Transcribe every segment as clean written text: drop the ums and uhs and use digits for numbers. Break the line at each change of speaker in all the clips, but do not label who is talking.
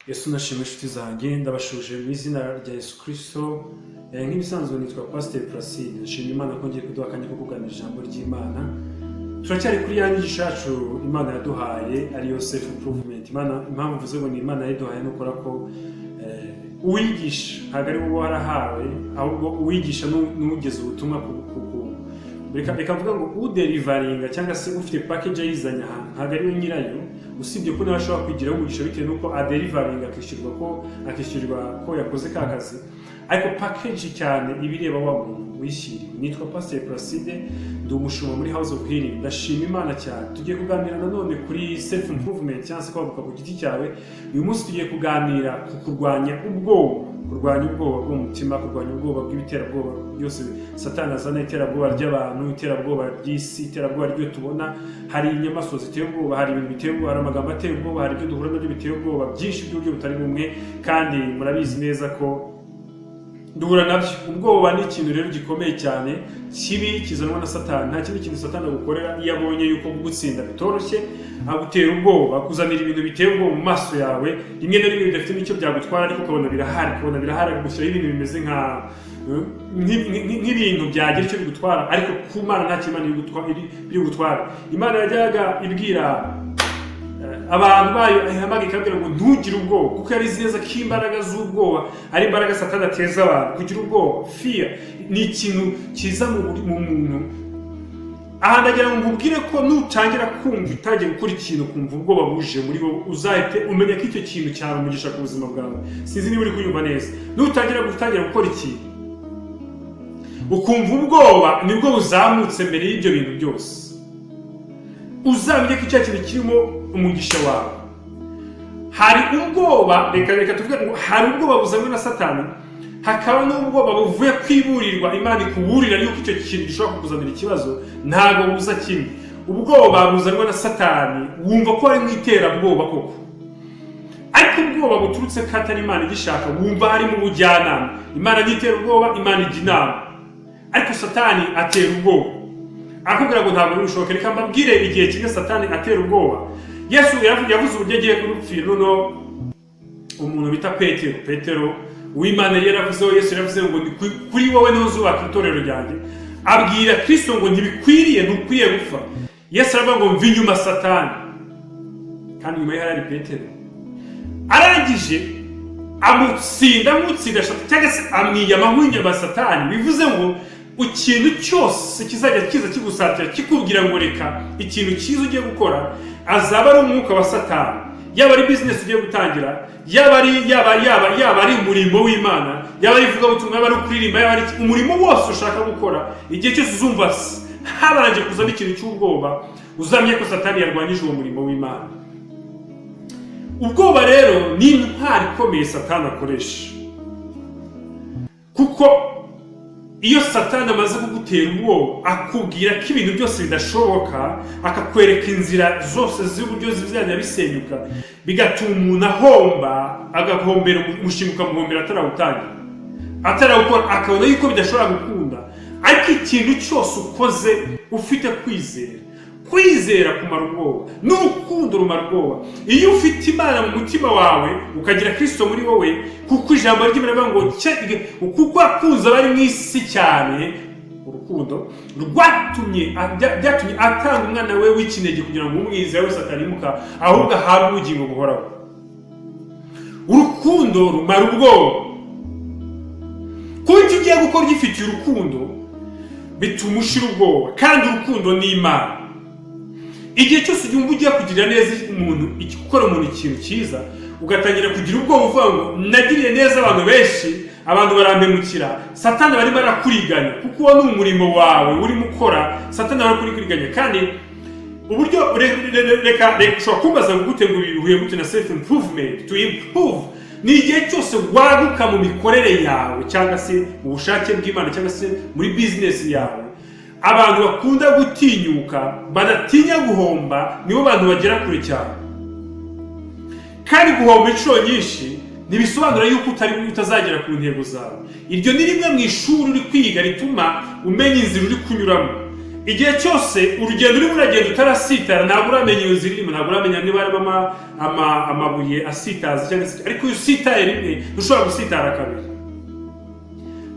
Yesu nashimwe inshuti zanjye ndabashuje mu izina rya Yesu Kristo. Nk'ibisanzwe nitwa Pastor Placide. Nshimira Imana ko ngiye kuduha akanya ko kuganira ijambo ry'Imana. Turacyari kuri ya nyigisho yacu Imana yaduhaye ariyo self improvement. Imana impamvu mvuze ngo ni Imana yaduhaye no kora ko uwigisha ntabwo ari wowe warahawe, ahubwo uwigisha n'ugeze ubutumwa reka mvuga ngo uderivaringa cyangwa se ufite package ayizanye ahantu ntabwo ari we nyirayo, usibye ko nawe ashobora kwigiraho umugisha bitewe n'uko aderivaringa akishyurwa ko yakoze ka kazi, ariko package cyane ibireba wa muntu wishyiriye. Nitwa Pastor Placide, ndi umushumba muri House of Healing. Ndashima Imana cyane. Tugiye kuganira nanone kuri self improvement cyangwa se kwaguka ku giti cyawe. Uyu munsi tugiye kuganira ku kurwanya ubwoba bw'umutima, kurwanya ubwoba bw'ibiterabwoba byose Satani azana, iterabwoba ry'abantu, iterabwoba ry'isi, iterabwoba ryo tubona. Hari inyamaswa ziteye ubwoba, hari ibintu biteye ubwoba, hari amagambo ateye ubwoba, hari ibyo duhura nabyo biteye ubwoba byinshi by'uburyo butari bumwe, kandi murabizi neza ko duhura nabyo. Ubwoba ni ikintu rero gikomeye cyane, kibi, kizanwa na Satani. Nta kindi kintu Satani agukorera iyo abonye yuko kugutsinda bitoroshye, agutera ubwoba, kuzanira ibintu biteye ubwoba mu maso yawe, rimwe na rimwe bidafite n'icyo byagutwara, ariko ukabona birahari, agushyiraho ibintu bimeze nk'ibintu byagira icyo bigutwara, ariko ku Mana nta kimana biri gutwara. Imana yajyaga ibwira abantu bayo ihamaga ikabwira ngo ntugire ubwoba, kuko yari izi neza ko imbaraga z'ubwoba ari imbaraga Satani ateza abantu. Kugira ubwoba, fear, ni ikintu kiza mu muntu. Aha ndagira ngo nkubwire ko nutangira kumva utangiye gukora ikintu kumva ubwoba buje muri wowe, uzahite umenya ko icyo kintu cyari umugisha ku buzima bwawe. Sinzi niba uri kunyumva neza. Nutangira gukora ikintu ukumva ubwoba nibwo buzamutse mbere y'ibyo bintu byose, uzamenye ko icyo kintu kirimo umugisha wawe. Hari ubwoba, reka tuvuge ngo hari ubwoba buzanwa na Satani, hakaba n'ubwoba buvuye kwiburirwa Imana ikuburira yuko icyo kintu gishobora kukuzanira ikibazo. Ntabwo buza kimwe. Ubwoba buzanwa na Satani wumva ko ari mu iterabwoba koko, ariko ubwoba buturutse ko atari Imana igishaka wumva hari mu bujyanama. Imana ntitera ubwoba, Imana ijya inama, ariko Satani atera ubwoba akubwira ngo ntabwo bishoboka. Reka mbabwire igihe kimwe Satani atera ubwoba. Yesu yavuze uburyo agiye kurupfira. Nono umuntu bita Petero uw'Imana yaravuzeho, Yesu yaravuze ngo kuri wowe niho uzubaka itorero ryanjye. Abwira Kristo ngo ntukwiriye gupfa. Yesu aravuga ngo mva inyuma Satani, kandi nyuma ye hari Petero. Arangije amutsinda cyangwa se amwiyama nk'inyama Satani. Bivuze ngo ikintu cyose kizajya kiza kigusatira kikubwira ngo reka ikintu cyiza ugiye gukora, azaba ari umwuka wa Satani. Yaba ari business ugiye gutangira, yaba ari umurimo w'Imana, yaba ari ivugabutumwa, yaba ari kuririmba, yaba ari umurimo wose ushaka gukora, igihe cyose uzumva habanje kuzana ikintu cy'ubwoba, uzamenye ko Satani yarwanyije uwo murimo w'Imana. Ubwoba rero ni intwari ikomeye Satani akoresha, kuko iyo Satani amaze kugutera ubwoba akubwira ko ibintu byose bidashoboka, akakwereka inzira zose z'uburyo zizajya bisenyuka, bigatuma umuntu ahomba, agahombera umushinga ukamuhombera atarawukora, akabona yuko bidashobora gukunda. Ariko ikintu cyose ukoze ufite kwizera kumara ubwoba, n'urukundo rumara ubwoba. Iyo ufite Imana mu mutima wawe, ukagira Kristo muri wowe, kuko ijambo ry'Imana rivuga ngo kuko akunze abari mu isi cyane, urukundo byatumye atanga umwana we w'ikinege kugira ngo umwizera wese atarimuka, ahubwo ahabwe ubugingo buhoraho. Urukundo rumara ubwoba. Kuko icyo ugiye gukora ugifitiye urukundo bituma ushira ubwoba, kandi urukundo ni Imana. Igihe cyose ugiye kugirira neza umuntu, gukora umuntu ikintu cyiza, ugatangira kugira ubwoba uvuga ngo nagiriye neza abantu benshi, abantu barampemukira, Satani barimo arakuriganya, kuko uwo ni umurimo wawe urimo ukora, Satani arakuriganya. Kandi uburyo reka ushobora kumbaza ngo gute ngo bihuye gute na self improvement. To improve ni igihe cyose waguka mu mikorere yawe, cyangwa se mu bushake bw'Imana, cyangwa se muri business yawe. Abantu bakunda gutinyuka, badatinya guhomba, nibo bantu bagera kure cyane. Kandi guhomba inshuro nyinshi ntibisobanura yuko utazagera ku ntego zawe. Iryo ni rimwe mu ishuri uri kwiga rituma umenya inzira uri kunyuramo. igihe cyose urugendo urimo uragenda utarasitara, ntabwo uramenya iyo nzira irimo, ntabwo uramenya niba harimo amabuye asitaza cyangwa se, ariko iyo usitaye rimwe ntushobora gusitara kabiri.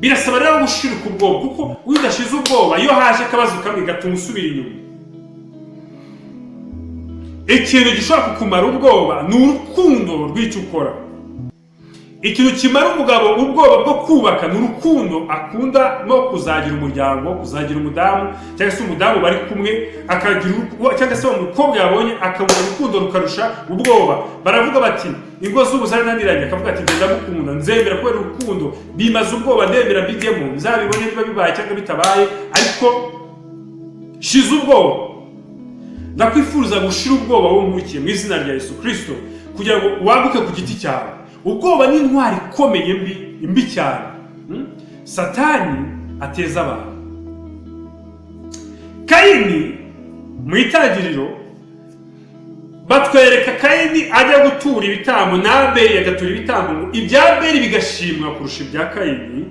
Birasaba rero gushirika ubwoba, kuko iyo udashize ubwoba, iyo haje akabazo kamwe gatuma usubira inyuma. Ikintu gishobora kukumara ubwoba ni urukundo rw'icyo ukora. Ikintu kimara umugabo ubwoba bwo kubaka ni urukundo akunda no kuzagira umuryango, kuzagira umudamu cyangwa se umudamu bari kumwe, akagira cyangwa se umukobwa yabonye akabona urukundo rukarusha ubwoba. Baravuga bati ingo z'ubu zarananiranye, akavuga ati ngenda mukunda, nzemera kubera urukundo, bimaze ubwoba ndemera mbijyemo, nzabibone niba bibaye cyangwa bitabaye, ariko shize ubwoba. Ndakwifuza gushira ubwoba wowe nkurikiye mu izina rya Yesu Kristo, kugira ngo waguke ku giti cyawe. Ubwoba ni intwari ikomeye mbi cyane Satani ateza abantu. Kayini mu itangiriro batwereka Kayini ajya gutura ibitambo, na Abeli agatura ibitambo, ibya Abeli bigashimwa kurusha ibya Kayini.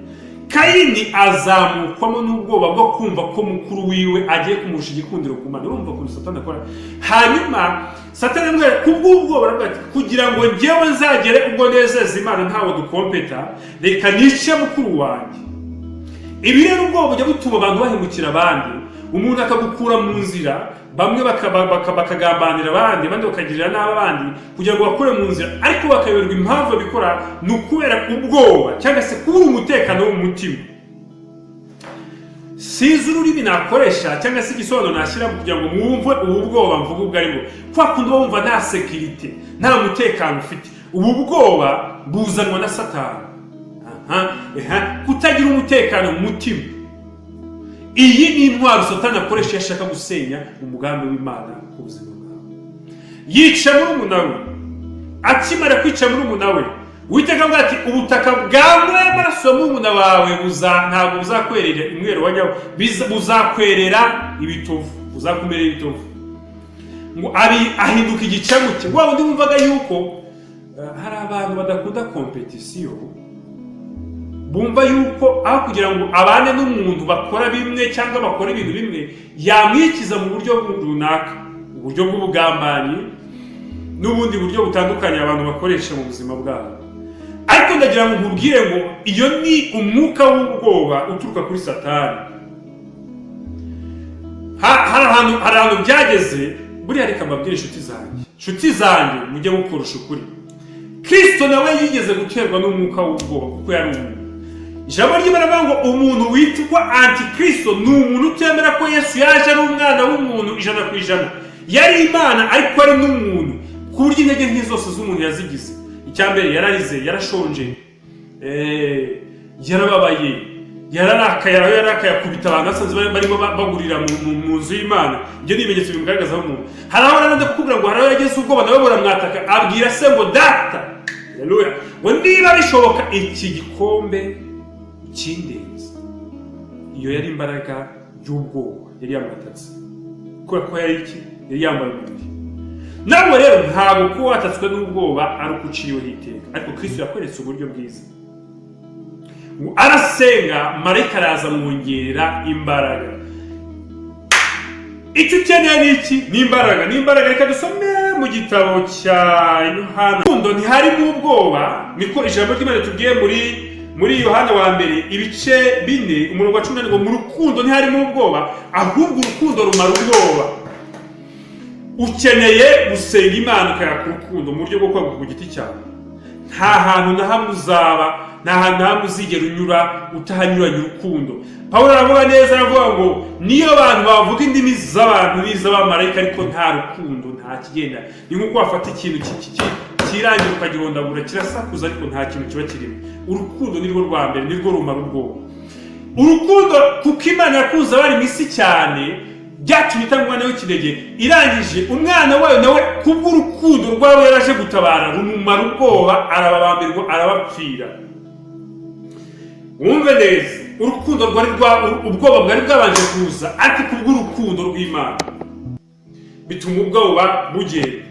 Kayini azamukwamo n'ubwoba bwo kumva ko mukuru wiwe agiye kumurusha igikundiro ku Mana. Urumva ukuntu Satani akora. Hanyuma Satani amwe kubw'ubwoba aravuga ati kugira ngo njyewe nzagere ubwo nezeza Imana ntawe dukompeta, reka nice mukuru wanjye. Ibi rero ubwoba bujya butuma abantu bahemukira abandi. Umuntu akagukura mu nzira, bamwe bakagambanira abandi, abandi bakagirira n'abandi kugira ngo bakure mu nzira, ariko bakayoberwa impamvu babikora ni ukubera ubwoba cyangwa se kubura umutekano w'umutima. Sinzi ururimi nakoresha cyangwa se igisobanuro nashyira kugira ngo mwumve ubu bwoba mvuga ubwo aribwo. Kwa kundi wumva nta sekirite, nta mutekano ufite. Ubu bwoba buzanwa na Satani. Kutagira umutekano mu mutima. Iyi ni intwaro Satani akoresha iyo ashaka gusenya umugambi w'Imana ku buzima bwawe. Yica murumuna we. Akimara kwica murumuna we, Uwiteka avuga ati ubutaka bwawe amaraso y'umurumuna wawe ntabwo buzakwerera umwero wa nyawo, buzakwerera ibitovu, buzakumerera ibitovu. Ngo ahinduka igicamu cye. Wa wundi wumvaga yuko hari abantu badakunda kompetisiyo, bumva yuko aho kugira ngo abane n'umuntu bakora bimwe cyangwa bakora ibintu bimwe, yamwikiza mu buryo runaka, uburyo bw'ubugambanyi n'ubundi buryo butandukanye abantu bakoresha mu buzima bwabo. Ariko ndagira ngo nkubwire ngo iyo ni umwuka w'ubwoba uturuka kuri Satani. Hari ahantu byageze, buriya reka mbabwire inshuti zanjye mujye mukurusha ukuri. Kristo nawe yigeze guterwa n'umwuka w'ubwoba kuko yari umuntu. Ijambo ry'Imana rivuga ngo umuntu witwa Antikristo ni umuntu utemera ko Yesu yaje ari umwana w'umuntu 100%. Yari Imana ariko ari n'umuntu, ku buryo intege nke zose z'umuntu yazigize. Icyambere yararize, yarashonje, yarababaye, yararakaye akubita abantu asanze barimo bagurira mu nzu y'Imana. Ibyo ni ibimenyetso bimugaragazaho umuntu. Hari aho rero ndakubwira ngo hari aho yageze ubwoba nawe buramwataka, abwira se ngo data, haleluya, ngo niba bishoboka iki gikombe kindenze. Iyo yari imbaraga y'ubwoba yari yamwatatse, kubera ko yari yambaye umubiri. Nawe rero ntabwo ko watatswe n'ubwoba ari uko uciyeho iteka, ariko Kristo yakweretse uburyo bwiza. Arasenga, marayika araza amwongerera imbaraga. Icyo ukeneye ni iki? Ni imbaraga. Ni imbaraga. Reka dusome mu gitabo cya Yohana. Urukundo ntiharimo ubwoba, niko ijambo ry'Imana tubwiye muri Yohana wa mbere ibice 4 umurongo wa 10 ngo mu rukundo ntiharimo ubwoba, ahubwo urukundo rumara ubwoba. Ukeneye gusenga Imana ukayaka urukundo mu buryo bwo kwaguka ku giti cyawe. Nta hantu na hamwe uzaba, nta hantu na hamwe uzigera unyura utahanyuranye urukundo. Pawulo aravuga neza, aravuga ngo niyo abantu bavuga indimi z'abantu n'iz'abamarayika ariko nta rukundo nta kigenda. Ni nk'uko wafata ikintu kirangira ukagirondagura kirasakuza ariko nta kintu kiba kirimo. Urukundo nirwo rwa mbere, nirwo rumara ubwoba. Urukundo kuko Imana yakuze abari mu isi cyane, byatumye itanga umwana w'ikinege, irangije umwana wayo nawe kubw'urukundo rwabo yaraje gutabara, rumumara ubwoba, arababambirwa, arabapfira. Wumve neza, urukundo ubwoba bwari bwabanje kuza, ariko kubw'urukundo rw'Imana bituma ubwoba bugenda.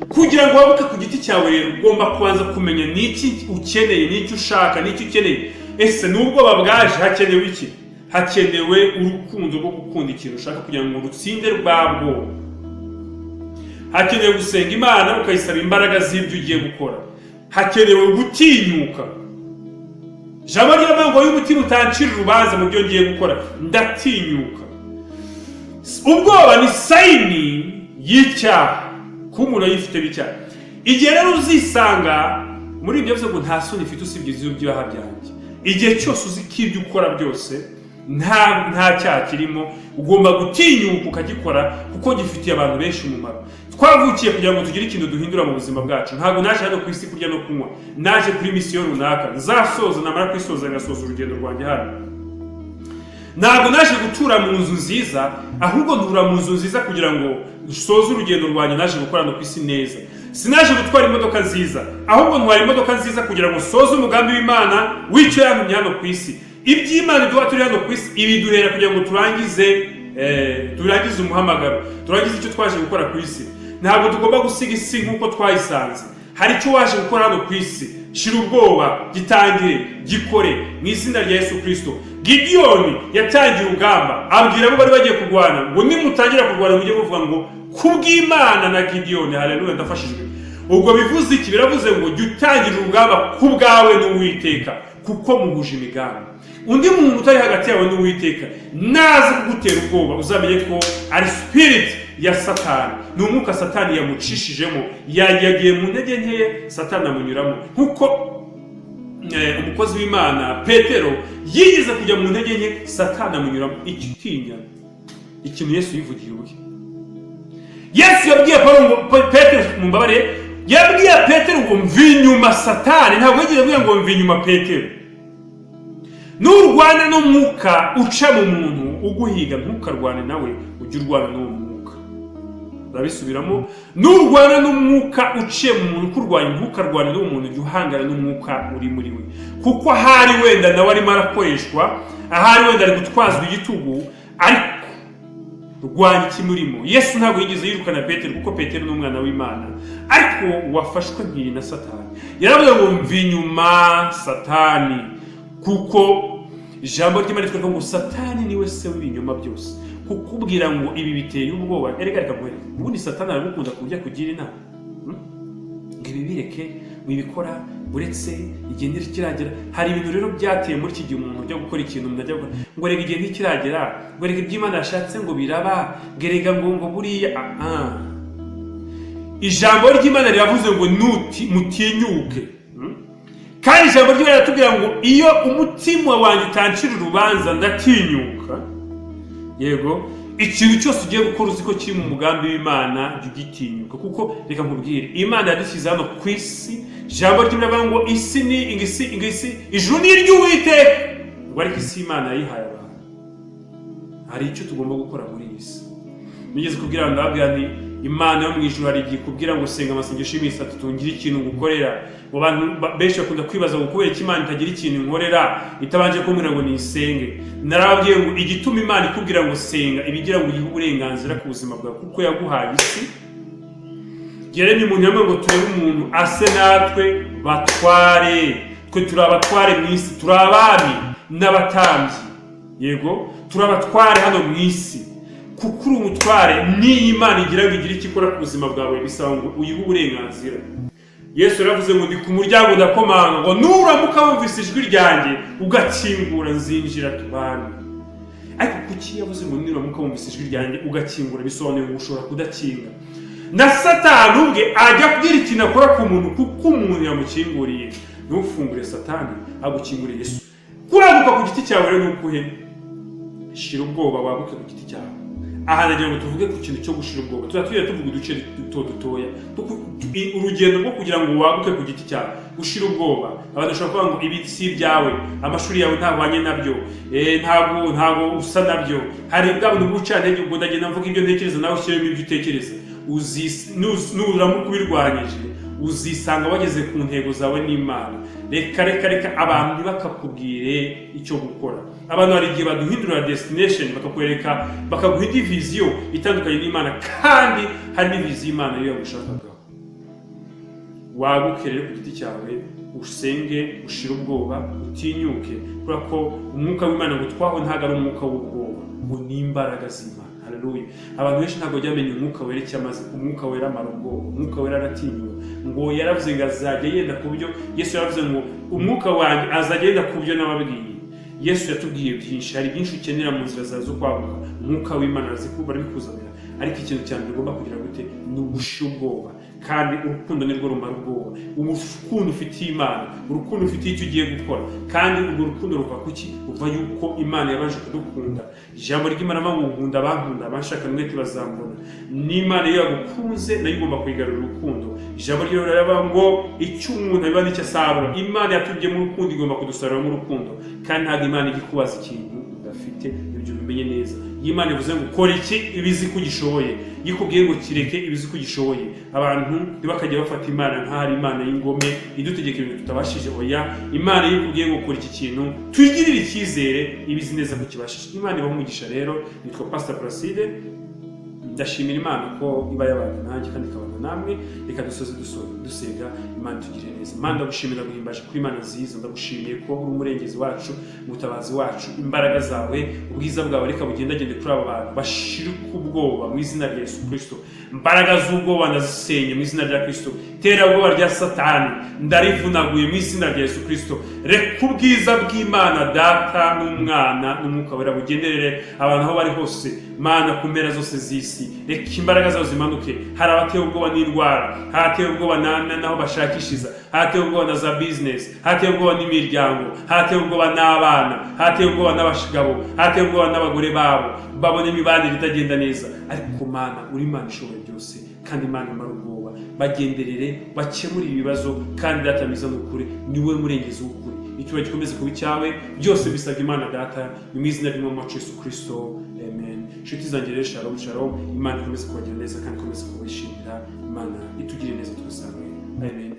Kugira ngo wabuke ku giti cyawe rero ugomba kubanza kumenya n'iki ukeneye, n'icyo ushaka, n'icyo ukeneye. Ese n'ubwoba bwaje hakenewe iki? hakenewe urukundo rwo gukunda ikintu ushaka kugira ngo rutsinde rwabwo. Hakenewe gusenga Imana ukayisaba imbaraga z'ibyo ugiye gukora. Hakenewe gutinyuka. Jambo ry'amango y'umutima utancira urubanza mu byo ngiye gukora, ndatinyuka. Ubwoba ni sayini y'icyaha, ko umuntu yifite bicyaha. Igihe rero uzisanga muri ibyo byose ngo nta soni ufite usibye ibyaha byanjye, igihe cyose uzi ko ibyo ukora byose nta cyaha kirimo, ugomba gutinyuka ukagikora kuko gifitiye abantu benshi umumaro. Twavukiye kugira ngo tugire ikintu duhindura mu buzima bwacu. Ntabwo naje hano ku isi kurya no kunywa, naje kuri misiyo runaka, nzasoza namara kwisoza ngasoza urugendo rwanjye hano. Ntabwo naje gutura mu nzu nziza, ahubwo ntura mu nzu nziza kugira ngo dusoze urugendo rwanjye naje gukora no ku isi neza. Sinaje gutwara imodoka nziza, ahubwo ntwara imodoka nziza kugira ngo soze umugambi w'Imana w'icyo yantumye hano ku isi. Iby'Imana duha turi hano ku isi ibiduhera kugira ngo turangize umuhamagaro, turangize icyo twaje gukora ku isi. Ntabwo tugomba gusiga isi nk'uko twayisanze. Hari icyo waje gukora hano ku isi, shira ubwoba, gitangire, gikore mu izina rya Yesu Kristo. Gideyoni yatangiye urugamba, abwira abo bari bagiye kurwana ngo nimutangira kurwana mujye muvuga ngo kubw'Imana na Gideyoni. Haleluya, ndafashijwe. Ubwo bivuze iki? Biravuze ngo jya utangira urugamba kubwawe n'Uwiteka kuko muhuje imigambi. Undi muntu utari hagati yawe n'Uwiteka naza kugutera ubwoba, uzamenye ko ari spirit ya Satani, ni umwuka Satani yamucishijemo, yagiye mu ntege nke Satani amunyuramo. Nkuko umukozi w'Imana Petero yigeze kujya mu ntege nke Satani amunyuramo. Ikitinya ikintu Yesu yivugiye ubwe. Yesu yabwiye Petero, mumbabare, yabwiye Petero ngo mvi inyuma Satani. Ntabwo yigeze avuga ngo mvi inyuma Petero. Nurwana n'umwuka uca mu muntu uguhiga, ntukarwane nawe, ujye urwana n'uwo mwuka. Urabisubiramo, nurwana n'umwuka uciye mu muntu kurwanya, ntukarwane n'uwo muntu, ujye uhangana n'umwuka uri muri we. Kuko ahari wenda nawe arimo arakoreshwa, ahari wenda ari gutwazwa igitugu, ariko rwanya ikimurimo. Yesu ntabwo yigeze yirukana Petero kuko Petero ni umwana w'Imana, ariko wafashwe nkiri na Satani. Yaravuze ngo mvi inyuma Satani, kuko ijambo ry'Imana ritwereka ngo Satani niwe se w'ibinyoma byose. Kukubwira ngo ibi biteye ubwoba, erega reka mwere, ubundi Satani aragukunda kujya kugira inama ngo ibi bireke wibikora, uretse igendera kiragera. Hari ibintu rero byateye muri iki gihe umuntu ujya gukora ikintu ndajya gukora ngo rega igihe ntikiragera, ngo rega iby'Imana yashatse ngo biraba, gerega ngo buriya ijambo ry'Imana riravuze ngo mutinyuke. Kandi ijambo ry'Imana riratubwira ngo iyo umutima wanjye utancira urubanza ndatinyuka. Yego, ikintu cyose ugiye gukora uzi ko kiri mu mugambi w'Imana, jya ugitinyuka. Kuko reka nkubwire, Imana yadushyize hano ku isi. Ijambo ry'Imana rivuga ngo isi ni ingisi, ijuru ni iry'Uwiteka. Ubwo ariko isi Imana yayihaye abantu. Hari icyo tugomba gukora muri iyi si. Nigeze kubwira ndababwira nti Imana yo mu ijuru hari igihe kubwira ngo senga amasengesho y'iminsi 3 tungire ikintu ngukorera. Abantu benshi bakunda kwibaza ngo kubera iki Imana itagira ikintu inkorera itabanje kumbwira ngo nisenge. Narababwiye ngo igituma Imana ikubwira ngo senga ibigira ngo yihe uburenganzira ku buzima bwawe kuko yaguhaye isi. Yeremye umuntu yamwe ngo turebe umuntu ase natwe batware. Twe turabatware mu isi, turabami n'abatambyi. Yego, turabatware hano mu isi. Kuko uri umutware ni Imana igira ngo igire ikikora ku buzima bwawe, bisaba ngo uyihe uburenganzira. Yesu yaravuze ngo ndi ku muryango ndakomanga, ngo nuramuka wumvise ijwi ryanjye ugakingura nzinjira tubane. Ariko kuki yavuze ngo nuramuka wumvise ijwi ryanjye ugakingura, bisobanuye ngo ushobora kudakinga. Na Satani ubwe ajya kugira ikintu akora ku muntu kuko umuntu yamukinguriye. Ntufungure Satani, agukingure Yesu. Kuraguka ku giti cyawe rero nukuhe, shira ubwoba waguke ku giti cyawe. Aha nagira ngo tuvuge ku kintu cyo gushira ubwoba. Tuvuga uduce dutoya, urugendo rwo kugira ngo waguke ku giti cyawe, gushira ubwoba. Abantu bashobora kuvuga ngo ibi si byawe, amashuri yawe ntabanye nabyo, ntabwo usa nabyo. Hari bw'abantu bw'ucantege ubwo ndagenda mvuga ibyo ntekereza nawe ushyiremo ibyo utekereza. Nuramuka ubirwanyije uzisanga wageze ku ntego zawe n'Imana. Reka abantu ntibakakubwire icyo gukora. Abantu hari igihe baduhindurira destination, bakakwereka, bakaguha indi viziyo itandukanye n'Imana, kandi hari n'iviziyo Imana yo yagushakagaho. waguke rero ku giti cyawe usenge ushira ubwoba utinyuke kubera ko umwuka w'Imana gutwaho ntago ari umwuka w'ubwoba ngo ni imbaraga z'Imana. Haleluya. Abantu benshi ntago byamenye umwuka wera icyo amaze. Umwuka wera amara ubwoba, umwuka wera aratinyuka, ngo yaravuze ngo azajya yenda ku byo Yesu yaravuze ngo umwuka wanjye azajya yenda ku byo nababwiye. Yesu yatubwiye byinshi, hari byinshi ukenera mu nzira zawe zo kwaguka. Umwuka w'Imana arazikuba arabikuzanira, ariko ikintu cyane ugomba kugira gute ni ugushira ubwoba, kandi urukundo nirwo rumara ubwoba. Urukundo ufitiye Imana, urukundo ufitiye icyo ugiye gukora, kandi urwo rukundo ruva kuki? Uva yuko Imana yabanje kudukunda. Ijambo ry'Imana nkunda abankunda abashaka mwete bazambona. N'Imana iyo yagukunze nayo igomba kwigarurira urukundo. Ijambo ryo riravuga ngo icyo umuntu abiba nicyo asarura. Imana yatubye mu rukundo igomba kudusarura mu rukundo, kandi ntabwo Imana igikubaza ikintu udafite. Ibyo bimenye neza. Imana ivuze ngo kora iki ibizi ko ugishoboye, yikubwiye ngo kireke ibizi ko ugishoboye. Abantu ntibakajya bafata Imana nk'ari Imana y'ingome idutegeka ibintu tutabashije. Oya, Imana yikubwiye ngo kora iki kintu twigirire icyizere ibizi neza ko kibashije. Imana ibaha umugisha rero. Nitwa Pastor Placide, ndashimira Imana ko iba yabanye nanjye kandi ikabana namwe. Reka dusoze dusenga. Imana tugirire neza. Imana ndagushimira guhimbaje kuri Imana nziza. Ndagushimiye ko uri umurengezi wacu, umutabazi wacu. Imbaraga zawe, ubwiza bwawe reka bugendagende kuri aba bantu bashirika ubwoba mu izina rya Yesu Kristo. Imbaraga z'ubwoba ndazisenye mu izina rya Kristo. Tera ubwoba rya Satani ndarivunaguye mu izina rya Yesu Kristo. Reka ubwiza bw'Imana Data n'Umwana n'Umwuka wera bugenderere abantu aho bari hose. Mana ku mpera zose z'isi, reka imbaraga zawe zimanuke. Hari abatewe ubwoba n'indwara, hatewe ubwoba naho bashakishiza, hatewe ubwoba na za business, hatewe ubwoba n'imiryango, hatewe ubwoba n'abana, hatewe ubwoba n'abashigabo, hatewe ubwoba n'abagore babo, babona imibanire itagenda neza. Ariko Mana uri Imana ishoboye byose, kandi Imana imara ubwoba. Bagenderere, bakemure ibibazo, kandi Data mwiza n'ukuri niwe murengezi w'ukuri. Icyubahiro gikomeze kuba icyawe, byose bisabye Imana Data, ni mu izina ry'Umwami wacu Yesu Kristo. Amen. Inshuti zanjye rero, shalom shalom. Imana ikomeze kubagira neza kandi ikomeze kubishimira. Imana itugirire neza twese. Amen.